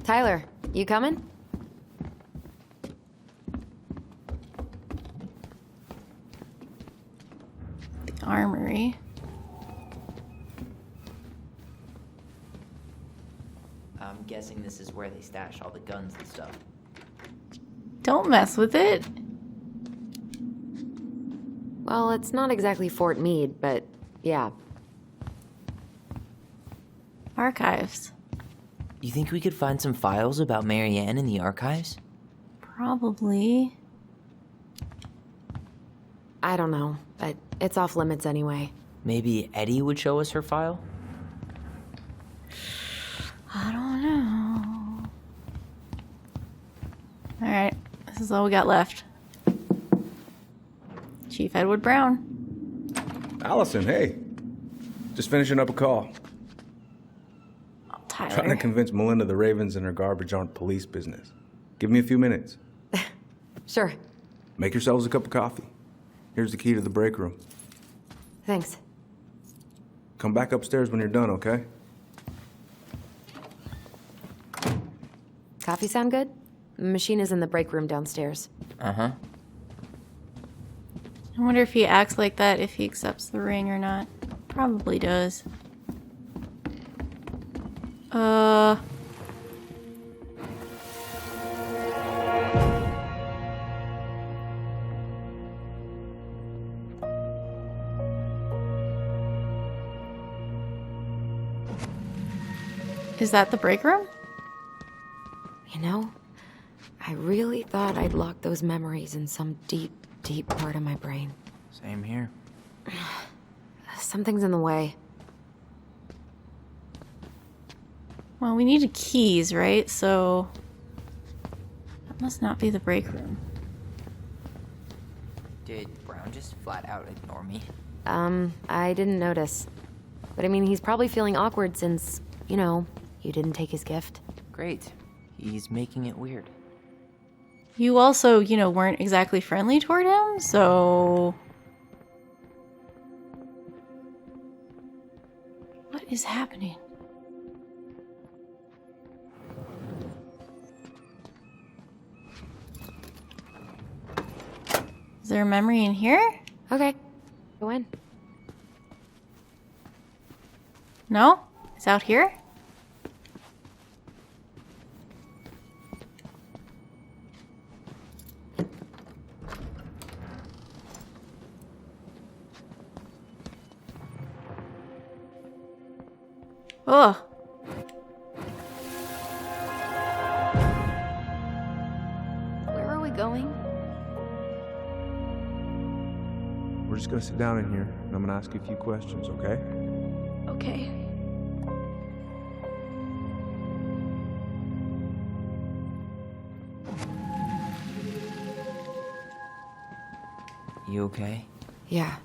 Tyler, you coming? The armory. I'm guessing this is where they stash all the guns and stuff. Don't mess with it. Well, it's not exactly Fort Meade, but yeah. Archives. You think we could find some files about Marianne in the archives? Probably. I don't know, but it's off limits anyway. Maybe Eddie would show us her file? I don't know. Alright, this is all we got left. Chief Edward Brown. Alyson, hey. Just finishing up a call. Oh, Tyler. Trying to convince Melinda the Ravens and her garbage aren't police business. Give me a few minutes. Sure. Make yourselves a cup of coffee. Here's the key to the break room. Thanks. Come back upstairs when you're done, okay? Coffee sound good? The machine is in the break room downstairs. Uh-huh. I wonder if he acts like that if he accepts the ring or not. Probably does. Is that the break room? You know, I really thought I'd locked those memories in some deep, deep part of my brain. Same here. Something's in the way. Well, we needed keys, right? So that must not be the break room. Did Brown just flat out ignore me? I didn't notice. But I mean, he's probably feeling awkward since, you know, you didn't take his gift. Great. He's making it weird. You also, you know, weren't exactly friendly toward him, so... What is happening? Is there a memory in here? Okay, go in. No? It's out here? Ugh. Where are we going? We're just gonna sit down in here, and I'm gonna ask you a few questions, okay? Okay. You okay? Yeah.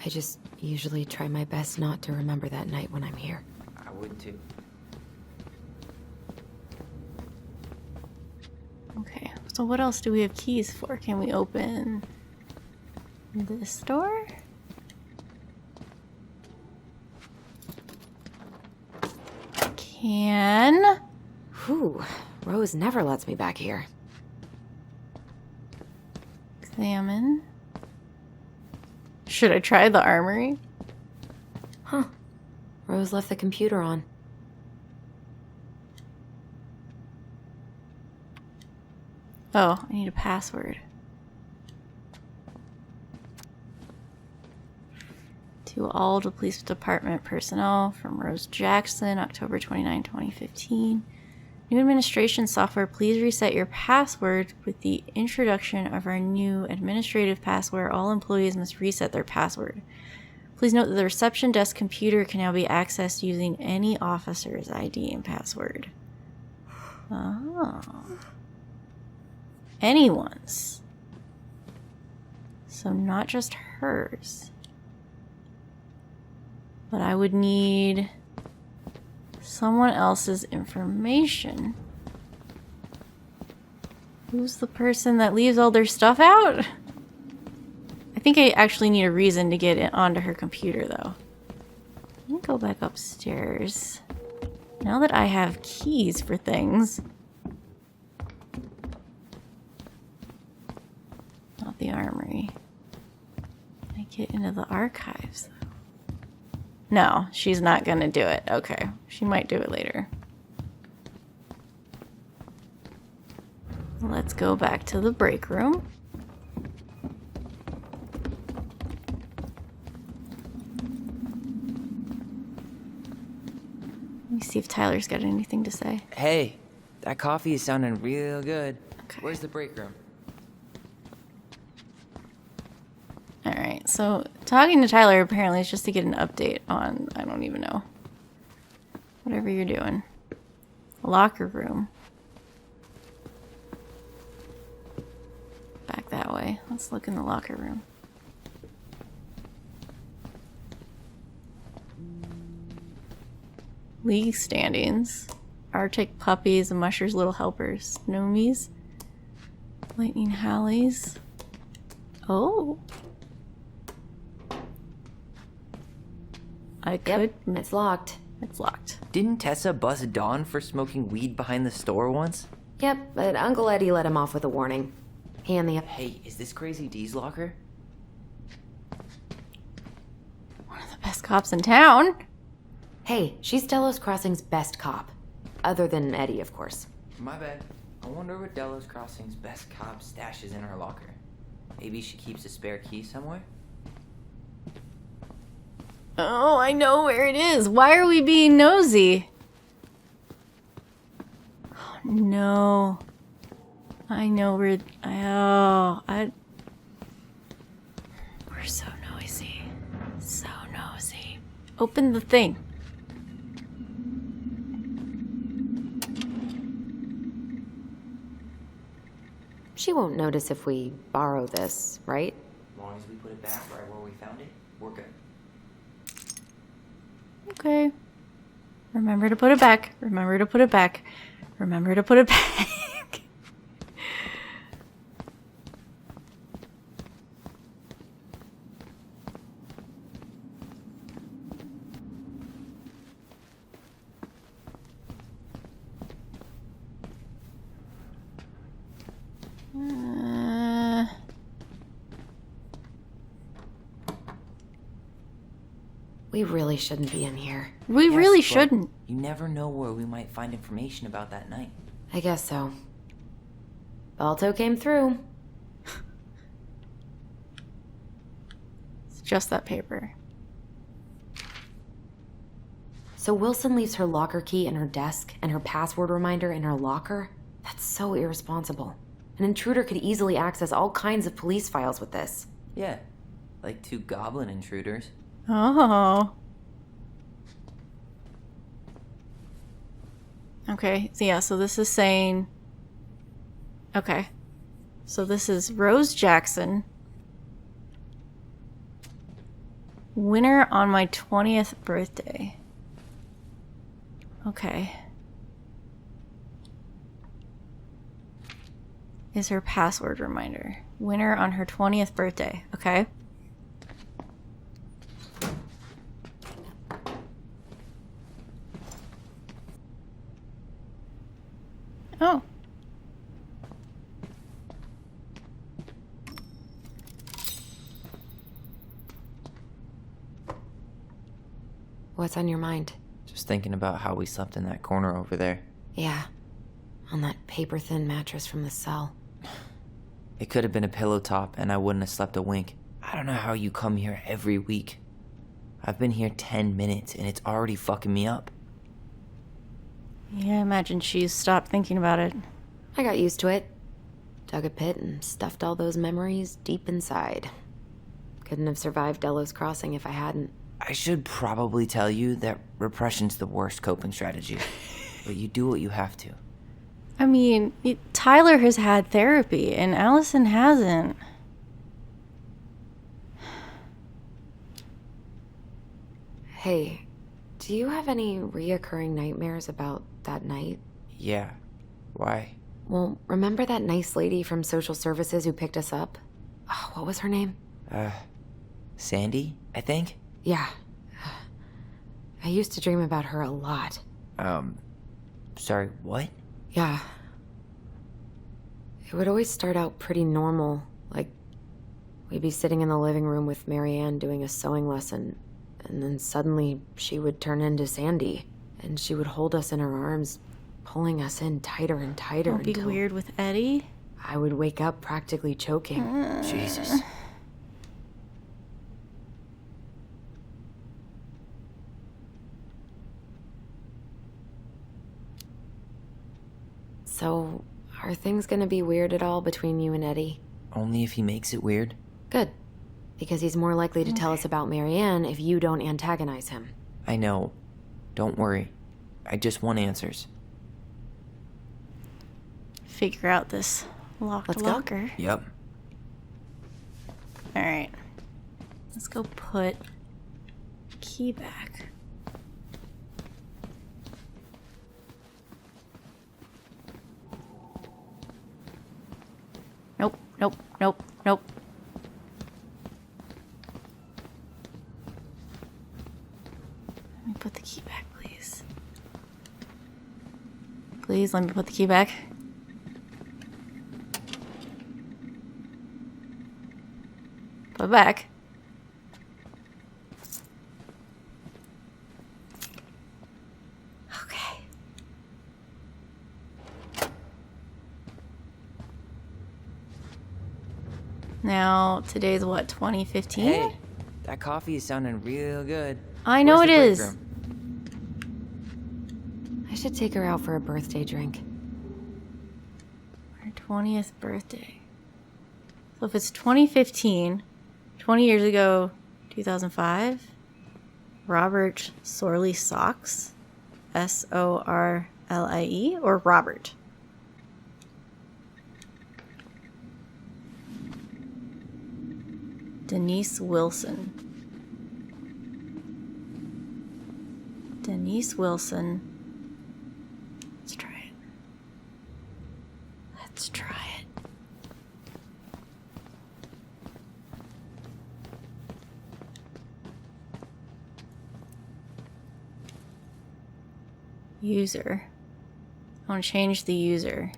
I just usually try my best not to remember that night when I'm here. I would too. Okay, so what else do we have keys for? Can we open this door? Can. Whew. Rose never lets me back here. Examine. Should I try the armory? Huh. Rose left the computer on. Oh, I need a password. To all the police department personnel from Rose Jackson, October 29, 2015. New administration software, please reset your password with the introduction of our new administrative password. All employees must reset their password. Please note that the reception desk computer can now be accessed using any officer's ID and password. Oh. Anyone's. So not just hers. But I would need someone else's information. Who's the person that leaves all their stuff out? I think I actually need a reason to get it onto her computer, though. Let me go back upstairs. Now that I have keys for things. Not the armory. Can I get into the archives? No, she's not gonna do it. Okay, she might do it later. Let's go back to the break room. Let me see if Tyler's got anything to say. Hey, that coffee is sounding real good. Okay. Where's the break room? Alright, so talking to Tyler apparently is just to get an update on, I don't even know. Whatever you're doing. Locker room. Back that way. Let's look in the locker room. League standings. Arctic puppies and Musher's little helpers. Snomies. Lightning Hallies. Oh. I could. Yep, it's locked. It's locked. Didn't Tessa bust Dawn for smoking weed behind the store once? Yep, but Uncle Eddie let him off with a warning. He and the... Hey, is this Crazy D's locker? One of the best cops in town. Hey, she's Delos Crossing's best cop. Other than Eddie, of course. My bad. I wonder what Delos Crossing's best cop stashes in her locker. Maybe she keeps a spare key somewhere? Oh, I know where it is. Why are we being nosy? Oh, no. I know where... We're so noisy. So nosy. Open the thing. She won't notice if we borrow this, right? As long as we put it back right where we found it, we're good. Okay. Remember to put it back. Remember to put it back. Remember to put it back. We really shouldn't be in here. We Yes, really but shouldn't. You never know where we might find information about that night. I guess so. Balto came through. It's just that paper. So Wilson leaves her locker key in her desk and her password reminder in her locker? That's so irresponsible. An intruder could easily access all kinds of police files with this. Yeah, like 2 goblin intruders. Oh. Okay, so yeah, so this is saying... Okay. So this is Rose Jackson. Winner on my 20th birthday. Okay. Is her password reminder. Winner on her 20th birthday. Okay. Oh. What's on your mind? Just thinking about how we slept in that corner over there. Yeah, on that paper-thin mattress from the cell. It could have been a pillow top and I wouldn't have slept a wink. I don't know how you come here every week. I've been here 10 minutes and it's already fucking me up. Yeah, I imagine she's stopped thinking about it. I got used to it. Dug a pit and stuffed all those memories deep inside. Couldn't have survived Delos Crossing if I hadn't. I should probably tell you that repression's the worst coping strategy. But you do what you have to. I mean, Tyler has had therapy and Alyson hasn't. Hey, do you have any reoccurring nightmares about that night? Yeah. Why? Well, remember that nice lady from social services who picked us up? Oh, what was her name? Sandy, I think? Yeah. I used to dream about her a lot. Sorry, what? Yeah. It would always start out pretty normal, like we'd be sitting in the living room with Marianne doing a sewing lesson, and then suddenly she would turn into Sandy, and she would hold us in her arms, pulling us in tighter and tighter. Don't be until weird with Eddie. I would wake up practically choking. Jesus. So, are things gonna be weird at all between you and Eddie? Only if he makes it weird. Good. Because he's more likely to tell us about Marianne if you don't antagonize him. I know. Don't worry. I just want answers. Figure out this locked Let's go. locker. Yep. Alright. Let's go put key back. Nope, nope, nope, nope. Let me put the key back, please. Please, let me put the key back. Put it back. Okay. Now, today's what, 2015? Hey, that coffee is sounding real good. I know Where's it the break is. room? I should take her out for a birthday drink. Her 20th birthday. So if it's 2015, 20 years ago, 2005, Robert Sorley Socks, Sorlie, or Robert? Denise Wilson. Denise Wilson. Let's try it. Let's try it. User. I want to change the user.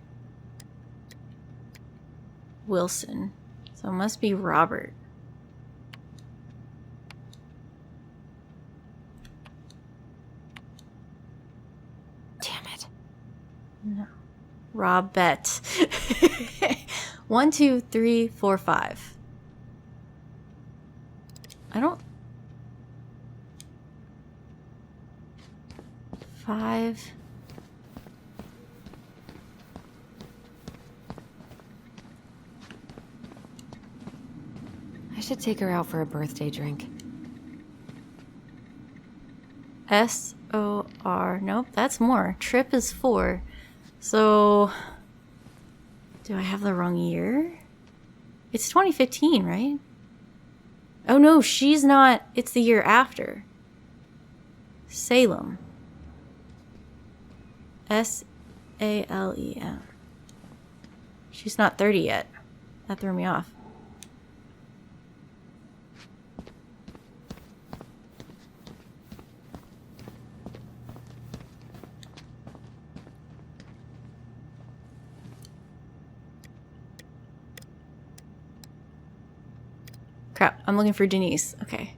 Wilson. So it must be Robert. Damn it. No. Robette. 1, 2, 3, 4, 5. I don't. 5. I should take her out for a birthday drink. SOR. Nope, that's more. Trip is 4. So, do I have the wrong year? It's 2015, right? Oh no, she's not. It's the year after. Salem. SALEM. She's not 30 yet. That threw me off. Crap, I'm looking for Denise. Okay.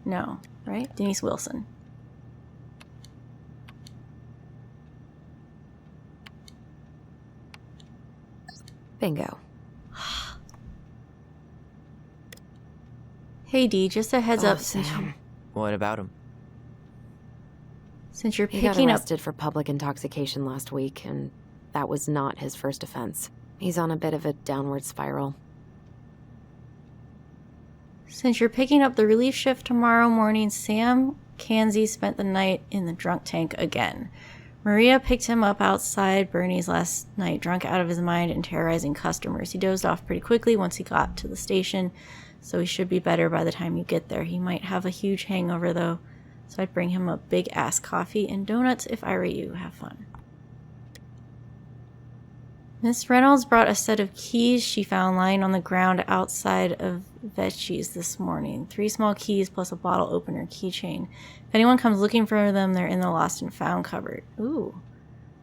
No, right? Denise Wilson. Bingo. Hey Dee, just a heads Oh, up Sam. What about him? since you're He got picking up. arrested for public intoxication last week, and that was not his first offense. He's on a bit of a downward spiral. Since you're picking up the relief shift tomorrow morning, Sam Kanzi spent the night in the drunk tank again. Maria picked him up outside Bernie's last night, drunk out of his mind and terrorizing customers. He dozed off pretty quickly once he got to the station, so he should be better by the time you get there. He might have a huge hangover, though, so I'd bring him a big-ass coffee and donuts if I were you. Have fun. Miss Reynolds brought a set of keys she found lying on the ground outside of Vecchi's this morning. 3 small keys plus a bottle opener keychain. If anyone comes looking for them, they're in the lost and found cupboard. Ooh.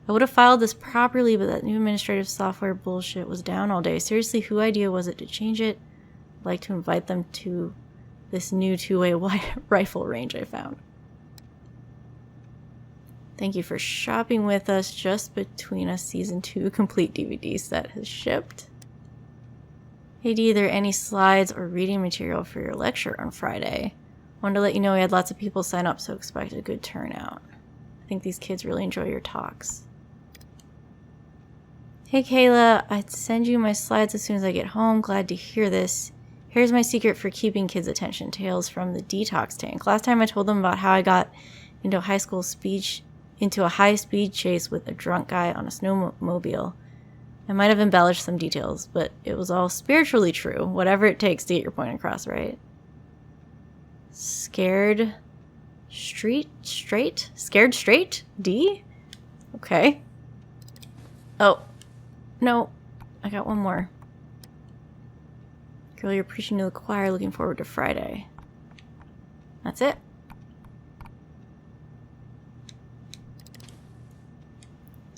I would have filed this properly, but that new administrative software bullshit was down all day. Seriously, whose idea was it to change it? I'd like to invite them to this new 2-way rifle range I found. Thank you for shopping with us. Just Between Us Season 2 complete DVD set has shipped. Hey Dee, are there any slides or reading material for your lecture on Friday? Wanted to let you know we had lots of people sign up, so expect a good turnout. I think these kids really enjoy your talks. Hey Kayla, I'd send you my slides as soon as I get home. Glad to hear this. Here's my secret for keeping kids' attention. Tales from the detox tank. Last time I told them about how I got into a high-speed chase with a drunk guy on a snowmobile. I might have embellished some details, but it was all spiritually true. Whatever it takes to get your point across, right? Scared straight? D? Okay. Oh. No. I got one more. Girl, you're preaching to the choir, looking forward to Friday. That's it.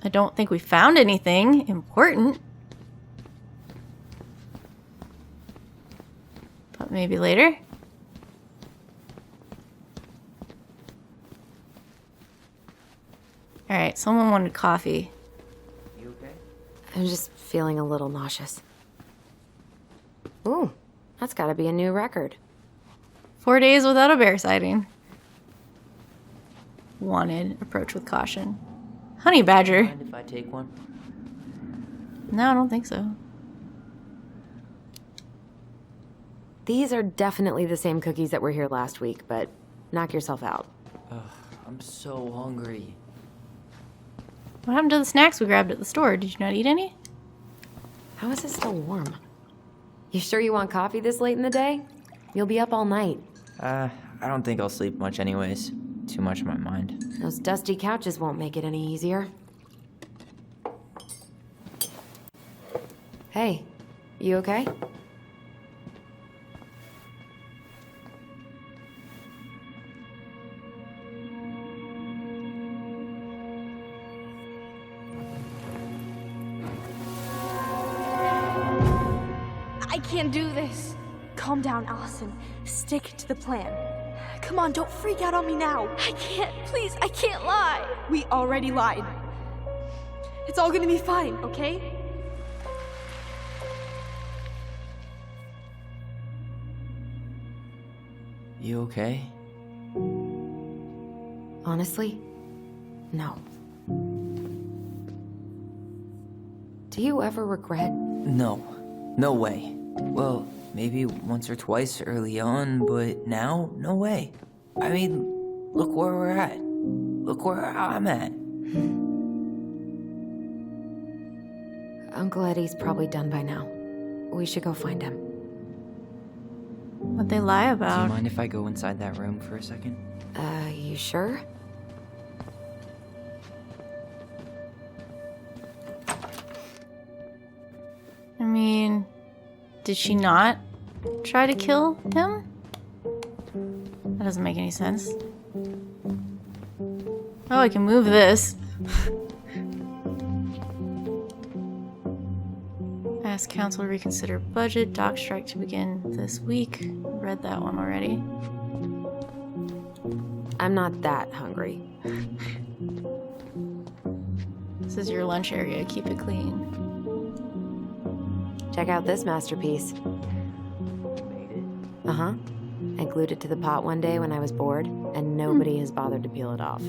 I don't think we found anything important. But maybe later. Alright, someone wanted coffee. You okay? I'm just feeling a little nauseous. Ooh, that's gotta be a new record. 4 days without a bear sighting. Wanted. Approach with caution. Honey badger. Mind if I take one? No, I don't think so. These are definitely the same cookies that were here last week, but knock yourself out. Ugh, I'm so hungry. What happened to the snacks we grabbed at the store? Did you not eat any? How is it still warm? You sure you want coffee this late in the day? You'll be up all night. I don't think I'll sleep much anyways. Too much on my mind. Those dusty couches won't make it any easier. Hey, you okay? I can't do this. Calm down, Alyson. Stick to the plan. Come on, don't freak out on me now. I can't. Please, I can't lie. We already lied. It's all gonna be fine, okay? You okay? Honestly, no. Do you ever regret? No. No way. Well, maybe once or twice early on, but now, no way. I mean, look where we're at. Look where I'm at. Uncle Eddie's probably done by now. We should go find him. What'd they lie Do you about? mind if I go inside that room for a second? You sure? I mean, did she not try to kill him? That doesn't make any sense. Oh, I can move this. Ask council to reconsider budget. Dock strike to begin this week. Read that one already. I'm not that hungry. This is your lunch area. Keep it clean. Check out this masterpiece. Made it. Uh-huh. I glued it to the pot one day when I was bored, and nobody has bothered to peel it off.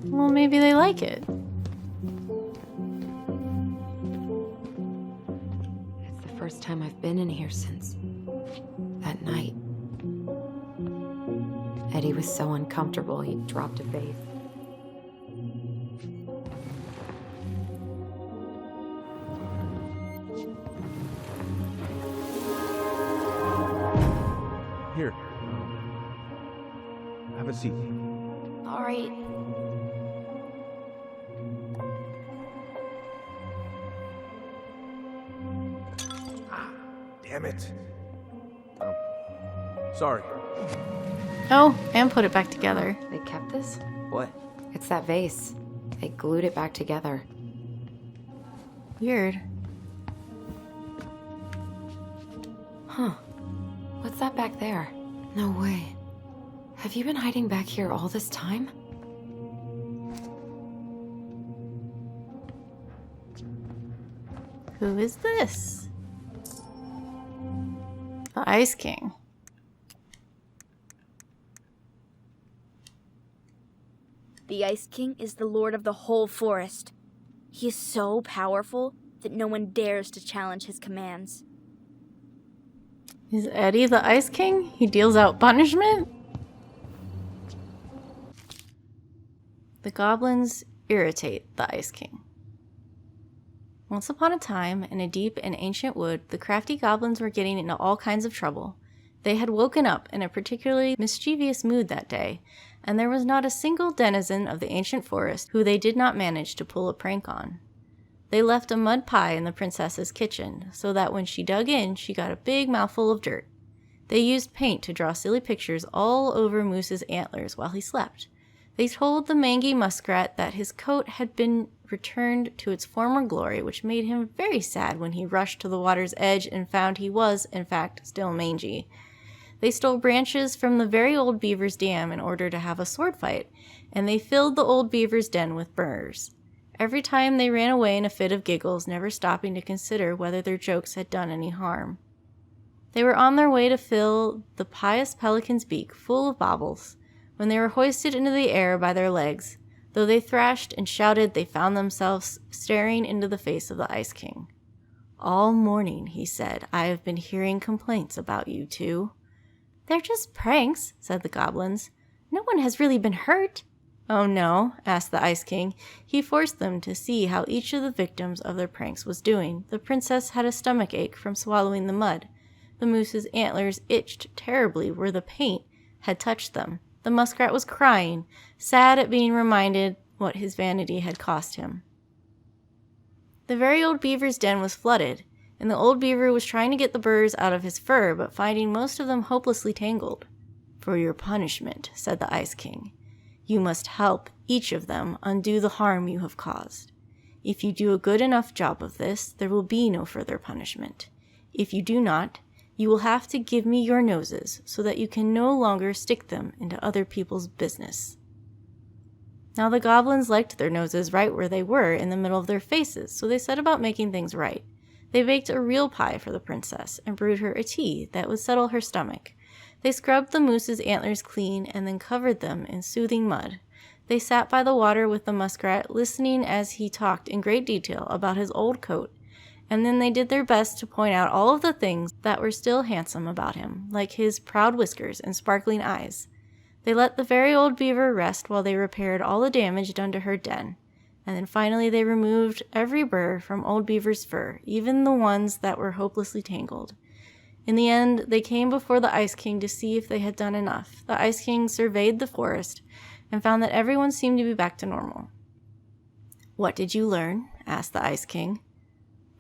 Well, maybe they like it. It's the first time I've been in here since that night. Eddie was so uncomfortable, he dropped a face. Here. Have a seat. All right. Damn it. Oh. Sorry. Oh, and put it back together. They kept this? What? It's that vase. They glued it back together. Weird. Huh. What's that back there? No way. Have you been hiding back here all this time? Who is this? The Ice King. The Ice King is the lord of the whole forest. He is so powerful that no one dares to challenge his commands. Is Eddie the Ice King? He deals out punishment? The goblins irritate the Ice King. Once upon a time, in a deep and ancient wood, the crafty goblins were getting into all kinds of trouble. They had woken up in a particularly mischievous mood that day, and there was not a single denizen of the ancient forest who they did not manage to pull a prank on. They left a mud pie in the princess's kitchen, so that when she dug in, she got a big mouthful of dirt. They used paint to draw silly pictures all over Moose's antlers while he slept. They told the mangy muskrat that his coat had been returned to its former glory, which made him very sad when he rushed to the water's edge and found he was, in fact, still mangy. They stole branches from the very old beaver's dam in order to have a sword fight, and they filled the old beaver's den with burrs. Every time they ran away in a fit of giggles, never stopping to consider whether their jokes had done any harm. They were on their way to fill the pious pelican's beak full of baubles, when they were hoisted into the air by their legs. Though they thrashed and shouted, they found themselves staring into the face of the Ice King. "All morning," he said, "I have been hearing complaints about you two." "They're just pranks," said the goblins. "No one has really been hurt." "Oh no?" asked the Ice King. He forced them to see how each of the victims of their pranks was doing. The princess had a stomach ache from swallowing the mud. The moose's antlers itched terribly where the paint had touched them. The muskrat was crying, sad at being reminded what his vanity had cost him. The very old beaver's den was flooded, and the old beaver was trying to get the burrs out of his fur, but finding most of them hopelessly tangled. "For your punishment," said the Ice King, "you must help each of them undo the harm you have caused. If you do a good enough job of this, there will be no further punishment. If you do not, you will have to give me your noses so that you can no longer stick them into other people's business." Now the goblins liked their noses right where they were in the middle of their faces, so they set about making things right. They baked a real pie for the princess and brewed her a tea that would settle her stomach. They scrubbed the moose's antlers clean and then covered them in soothing mud. They sat by the water with the muskrat, listening as he talked in great detail about his old coat, and then they did their best to point out all of the things that were still handsome about him, like his proud whiskers and sparkling eyes. They let the very old beaver rest while they repaired all the damage done to her den, and then finally they removed every burr from old beaver's fur, even the ones that were hopelessly tangled. In the end, they came before the Ice King to see if they had done enough. The Ice King surveyed the forest and found that everyone seemed to be back to normal. "What did you learn?" asked the Ice King.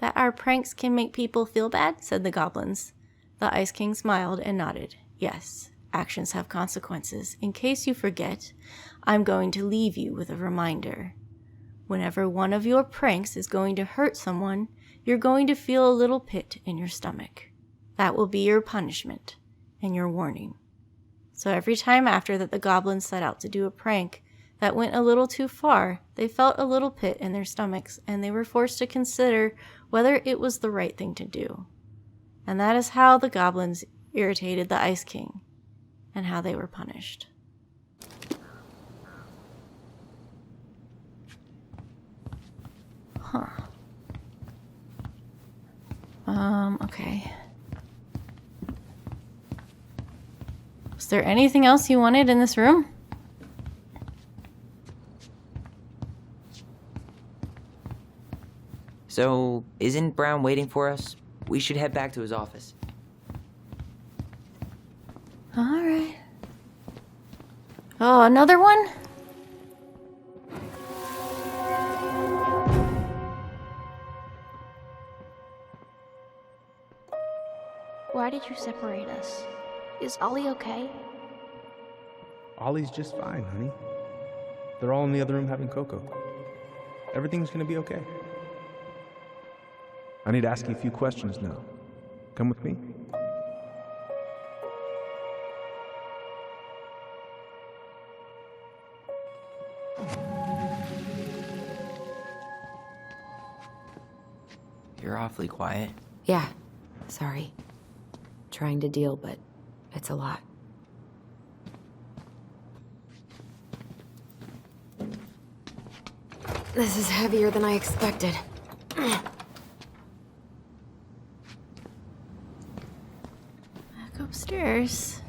"That our pranks can make people feel bad," said the goblins. The Ice King smiled and nodded. "Yes, actions have consequences. In case you forget, I'm going to leave you with a reminder. Whenever one of your pranks is going to hurt someone, you're going to feel a little pit in your stomach. That will be your punishment and your warning." So every time after that the goblins set out to do a prank that went a little too far, they felt a little pit in their stomachs, and they were forced to consider whether it was the right thing to do. And that is how the goblins irritated the Ice King, and how they were punished. Okay. Was there anything else you wanted in this room? So, isn't Brown waiting for us? We should head back to his office. All right. Oh, another one? why did you separate us? Is Ollie okay? Ollie's just fine, honey. They're all in the other room having cocoa. Everything's gonna be okay. I need to ask you a few questions now. Come with me. You're awfully quiet. Yeah, sorry. Trying to deal, but it's a lot. This is heavier than I expected. Back upstairs.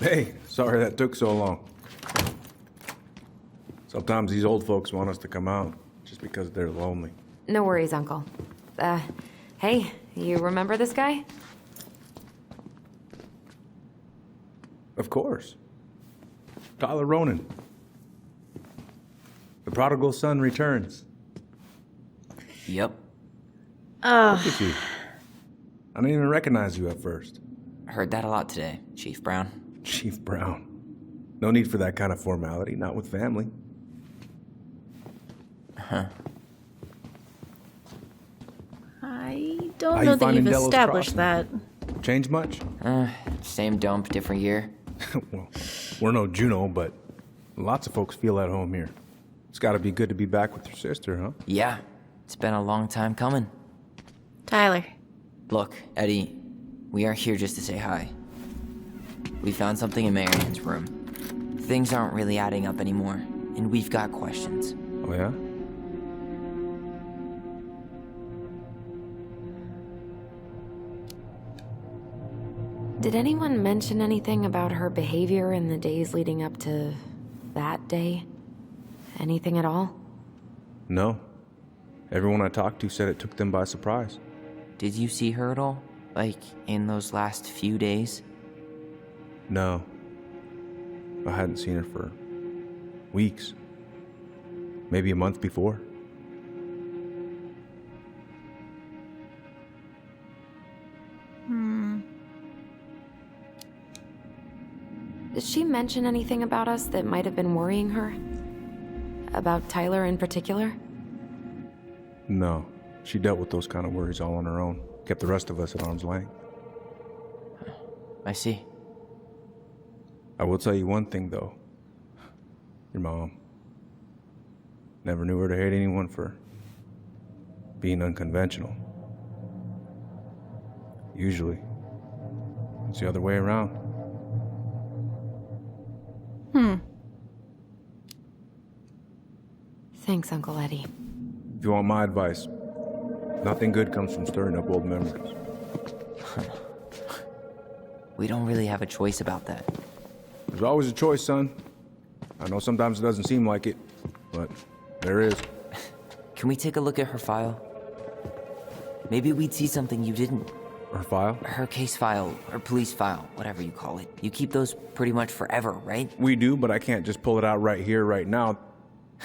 Hey, sorry that took so long. Sometimes these old folks want us to come out just because they're lonely. No worries, Uncle. Hey, you remember this guy? Of course. Tyler Ronan. The prodigal son returns. Yep. Look at you. I didn't even recognize you at first. Heard that a lot today, Chief Brown. Chief Brown. No need for that kind of formality, not with family. Huh. I How don't you know that finding you've Delos established that. Crossing? Change much? Same dump, different year. Well, we're no Juno, but lots of folks feel at home here. It's gotta be good to be back with your sister, huh? Yeah, it's been a long time coming. Tyler. Look, Eddie, we aren't here just to say hi. We found something in Marianne's room. Things aren't really adding up anymore, and we've got questions. Oh, yeah? Did anyone mention anything about her behavior in the days leading up to that day? Anything at all? No. Everyone I talked to said it took them by surprise. Did you see her at all? Like, in those last few days? No. I hadn't seen her for weeks. Maybe a month before. Did she mention anything about us that might have been worrying her? About Tyler in particular? No. She dealt with those kind of worries all on her own. Kept the rest of us at arm's length. I see. I will tell you one thing, though. Your mom. Never knew her to hate anyone for being unconventional. Usually, it's the other way around. Thanks, Uncle Eddie. If you want my advice, nothing good comes from stirring up old memories. We don't really have a choice about that. There's always a choice, son. I know sometimes it doesn't seem like it, but there is. Can we take a look at her file? Maybe we'd see something you didn't. Her file? Her case file, her police file, whatever you call it. You keep those pretty much forever, right? We do, but I can't just pull it out right here, right now.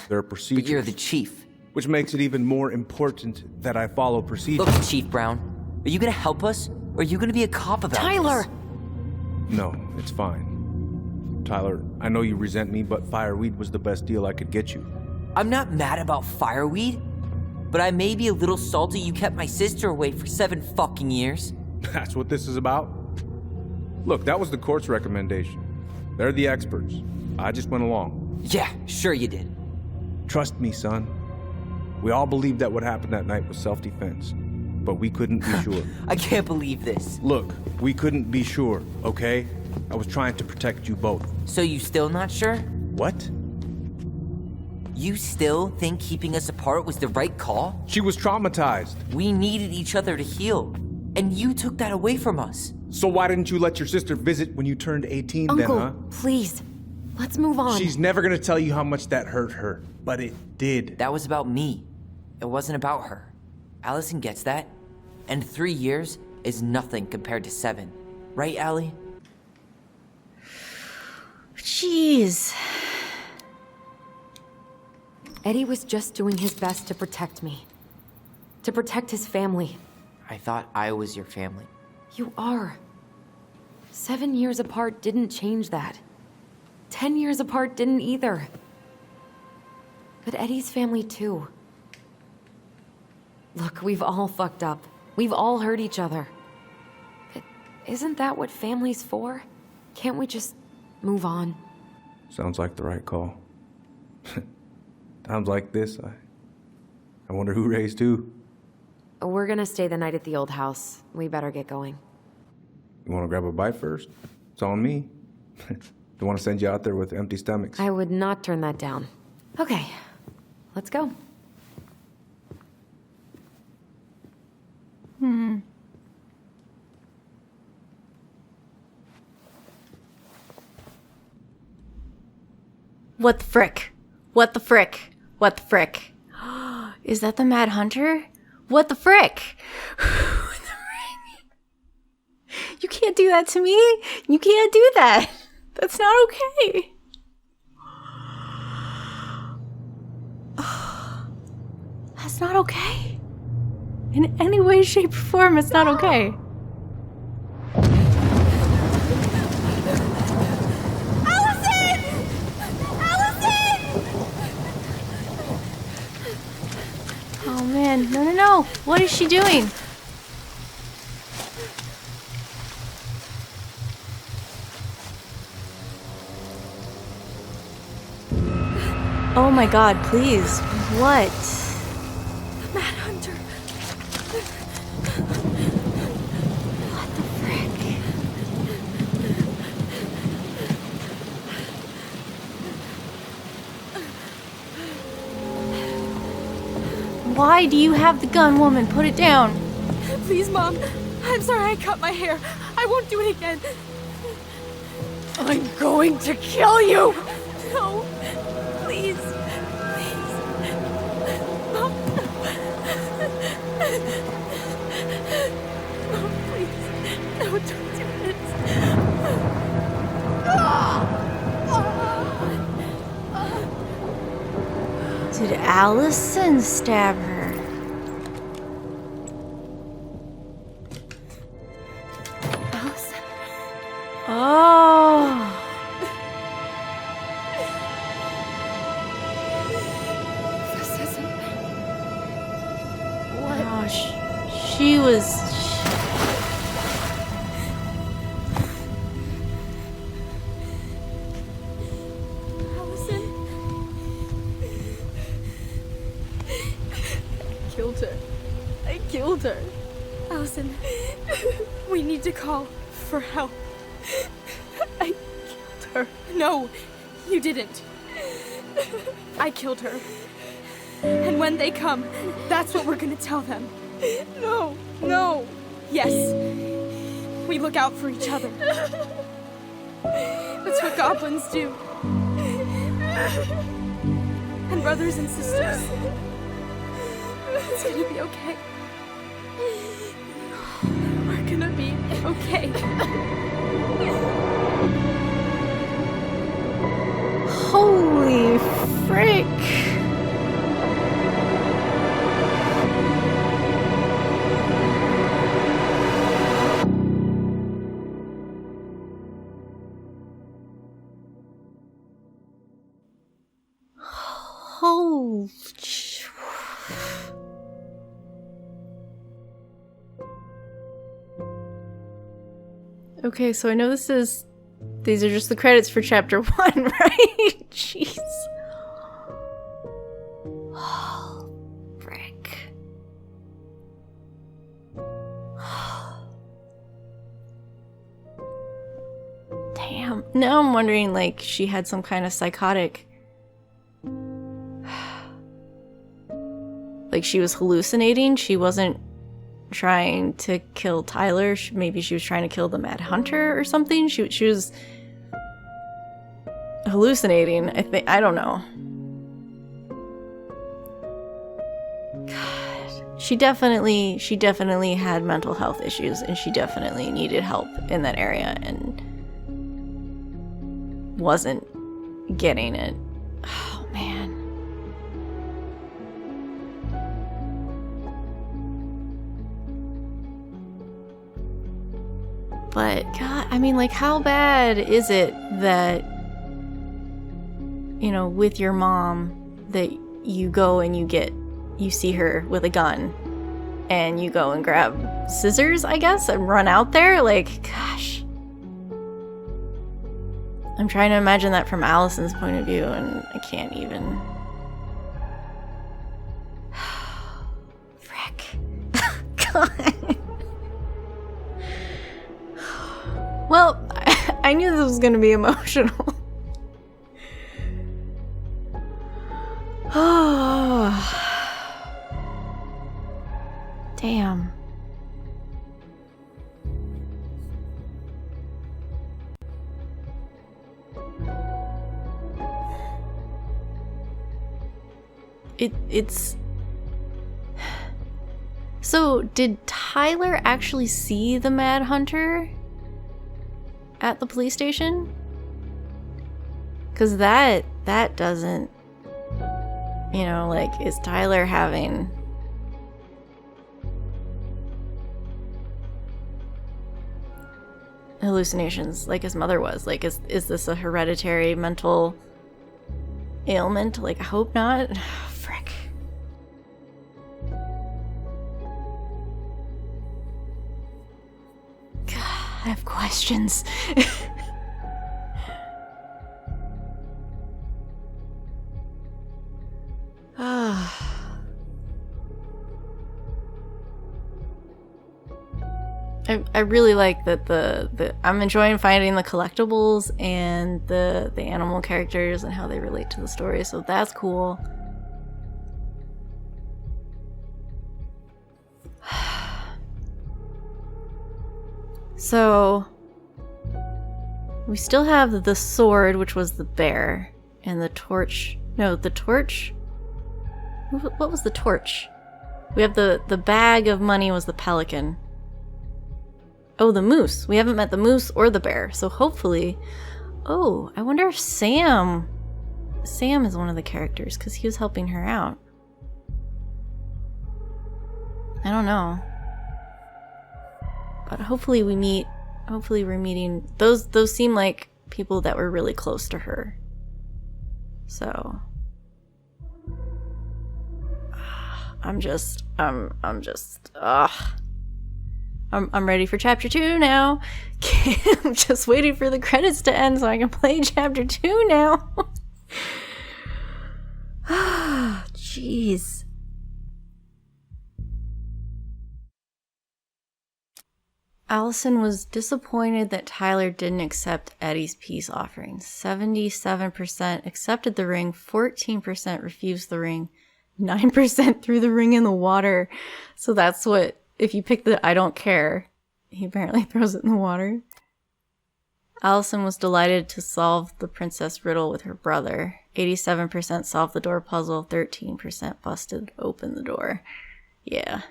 There are procedures. But you're the chief. Which makes it even more important that I follow procedures. Look, Chief Brown, are you gonna help us? Or are you gonna be a cop about Tyler! this? No, it's fine. Tyler, I know you resent me, but fireweed was the best deal I could get you. I'm not mad about fireweed, but I may be a little salty you kept my sister away for 7 fucking years. That's what this is about? Look, that was the court's recommendation. They're the experts. I just went along. Yeah, sure you did. Trust me, son. We all believed that what happened that night was self-defense, but we couldn't be sure. I can't believe this. Look, we couldn't be sure, okay? I was trying to protect you both. So you still not sure? What? You still think keeping us apart was the right call? She was traumatized. We needed each other to heal, and you took that away from us. So why didn't you let your sister visit when you turned 18 Uncle, then, huh? please. Let's move on. She's never gonna tell you how much that hurt her, but it did. That was about me. It wasn't about her. Alyson gets that, and 3 years is nothing compared to 7. Right, Allie? Jeez. Eddie was just doing his best to protect me. To protect his family. I thought I was your family. You are. 7 years apart didn't change that. 10 years apart didn't either. But Eddie's family too. Look, we've all fucked up. We've all hurt each other. But isn't that what family's for? Can't we just move on? Sounds like the right call. Times like this, I wonder who raised who. We're gonna stay the night at the old house. We better get going. You want to grab a bite first? It's on me. Don't want to send you out there with empty stomachs. I would not turn that down. Okay, let's go. What the frick? What the frick? What the frick? Is that the Mad Hunter? What the frick? You can't do that to me. You can't do that. That's not okay. That's not okay. In any way, shape, or form, it's not okay. Alyson! Alyson! Oh man, no, no, no. What is she doing? Oh my god, please. What? Mad Hunter. What the frick? Why do you have the gun, woman? Put it down. Please, Mom. I'm sorry I cut my hair. I won't do it again. I'm going to kill you! No. Please. Please. Mom. Mom, please. No, don't do this. Did Alyson stab her? Alyson. Oh. This isn't... Oh, she was... Alyson. Killed her. I killed her. Alyson, we need to call for help. I killed her. No, you didn't. I killed her. And when they come, that's what we're gonna tell them. No, no. Yes. We look out for each other. That's what goblins do. And brothers and sisters. It's gonna be okay. We're gonna be okay. Holy frick. Holy... Okay, so I know these are just the credits for chapter 1, right? Jeez. Oh, frick. Damn. Now I'm wondering, like, she had some kind of psychotic... Like, she was hallucinating. She wasn't trying to kill Tyler. Maybe she was trying to kill the Mad Hunter or something. She was hallucinating. I don't know. God, she definitely had mental health issues, and she definitely needed help in that area and wasn't getting it. Oh man. But, God, I mean, like, how bad is it that, you know, with your mom, that you go and you see her with a gun, and you go and grab scissors, I guess, and run out there? Like, gosh. I'm trying to imagine that from Alyson's point of view, and I can't even. Frick. God. Well, I knew this was going to be emotional. Oh. Damn. It's... So, did Tyler actually see the Mad Hunter at the police station? Because that doesn't... You know, like, is Tyler having... hallucinations like his mother was? Like, is this a hereditary mental ailment? Like, I hope not. Frick. God, I have questions. I really like that the I'm enjoying finding the collectibles and the animal characters and how they relate to the story, so that's cool. So we still have the sword, which was the bear, and the torch. No, the torch. What was the torch? We have the bag of money was the pelican. Oh, the moose. We haven't met the moose or the bear, so hopefully... Oh, I wonder if Sam is one of the characters, because he was helping her out. I don't know. But hopefully we're meeting... Those seem like people that were really close to her. So... I'm ready for chapter 2 now. I'm just waiting for the credits to end so I can play chapter 2 now. Jeez. Alyson was disappointed that Tyler didn't accept Eddie's peace offering. 77% accepted the ring, 14% refused the ring, 9% threw the ring in the water. So that's what... If you pick the I don't care, he apparently throws it in the water. Alyson was delighted to solve the princess riddle with her brother. 87% solved the door puzzle, 13% busted open the door. Yeah.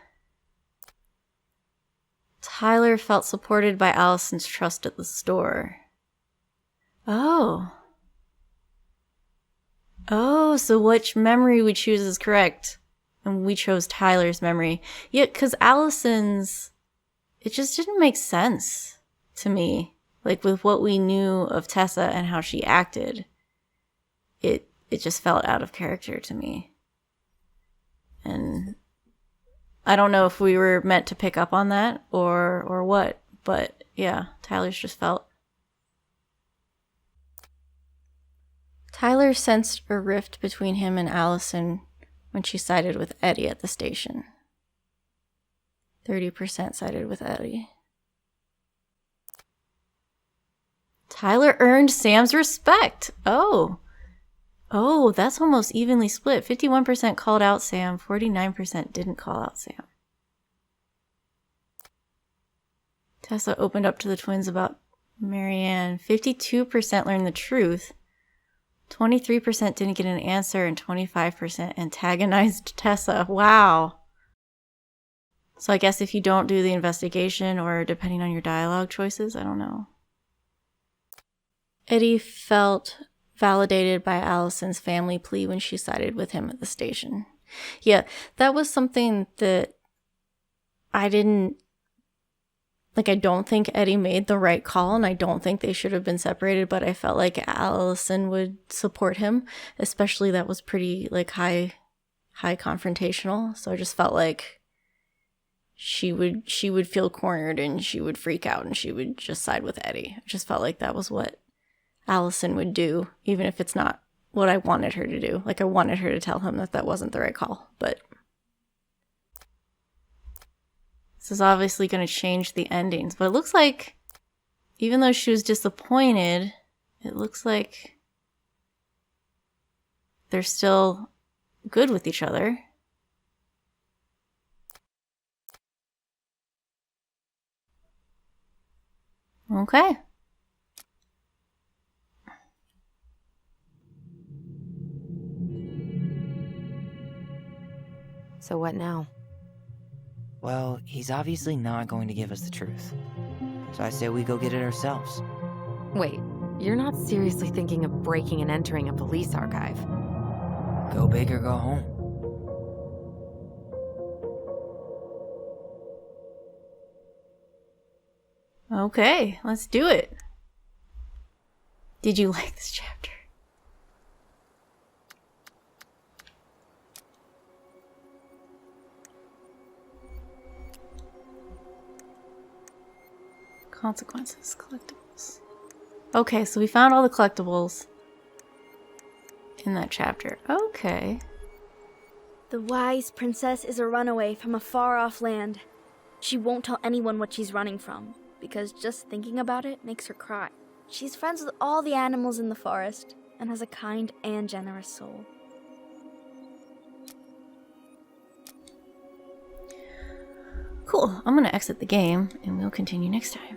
Tyler felt supported by Alyson's trust at the store. Oh. Oh, so which memory we choose is correct. And we chose Tyler's memory. Yeah, because Alyson's... It just didn't make sense to me. Like, with what we knew of Tessa and how she acted, it just felt out of character to me. And I don't know if we were meant to pick up on that or what. But, yeah, Tyler's just felt... Tyler sensed a rift between him and Alyson when she sided with Eddie at the station. 30% sided with Eddie. Tyler earned Sam's respect. Oh, that's almost evenly split. 51% called out Sam, 49% didn't call out Sam. Tessa opened up to the twins about Marianne. 52% learned the truth. 23% didn't get an answer, and 25% antagonized Tessa. Wow. So I guess if you don't do the investigation, or depending on your dialogue choices, I don't know. Eddie felt validated by Alyson's family plea when she sided with him at the station. Yeah, that was something that I didn't... Like, I don't think Eddie made the right call, and I don't think they should have been separated, but I felt like Alyson would support him, especially that was pretty, like, high confrontational. So I just felt like she would feel cornered and she would freak out and she would just side with Eddie. I just felt like that was what Alyson would do, even if it's not what I wanted her to do. Like, I wanted her to tell him that that wasn't the right call, but this is obviously going to change the endings. But it looks like, even though she was disappointed, it looks like they're still good with each other. Okay. So what now? Well, he's obviously not going to give us the truth. So I say we go get it ourselves. Wait, you're not seriously thinking of breaking and entering a police archive? Go big or go home. Okay, let's do it. Did you like this chapter? Consequences, collectibles. Okay, so we found all the collectibles in that chapter. Okay. The wise princess is a runaway from a far-off land. She won't tell anyone what she's running from, because just thinking about it makes her cry. She's friends with all the animals in the forest, and has a kind and generous soul. Cool. I'm gonna exit the game, and we'll continue next time.